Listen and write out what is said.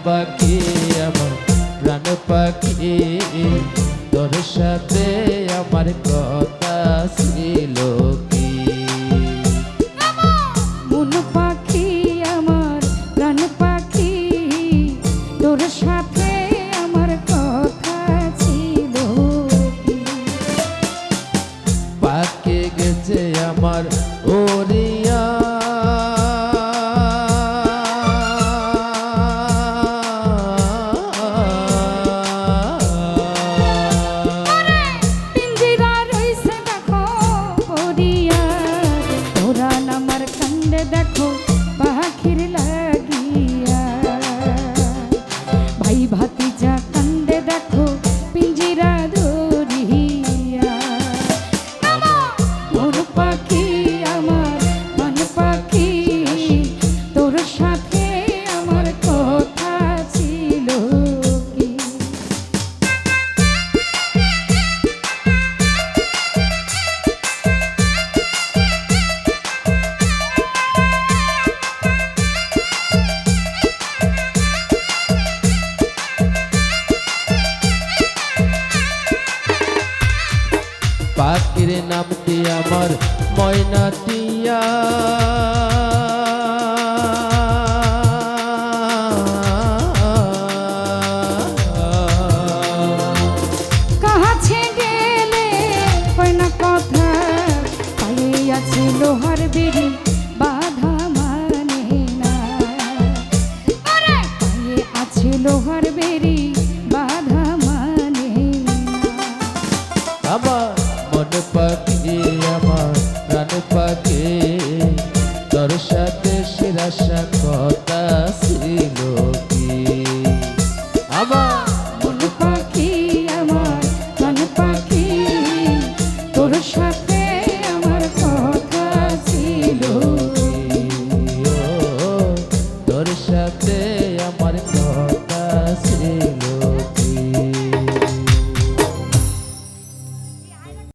পাখি আমার প্রাণ পাখি তোর সাথে আমার কথা ছিল কি মন পাখি আমার প্রাণ পাখি তোর সাথে আমার কথা ছিল কি পাকে গেছে আমার ওরিয়া দেখো পাখির লাগিয়া ভাই ভাতিজা কান্দে দেখো পিঞ্জিরা ধরিয়া মোর পাখি আমার মন পাখি তোর সাথে আমার কথা ছিল কি পাখির নামটি আমার ময়নাটিয়া কাছে গেলে হয় না কথা পায়ে আছে লোহার বেড়ি বাধা মানে না পায়ে আছে লোহার বেড়ি বাধা মানে না আমার মন পাখি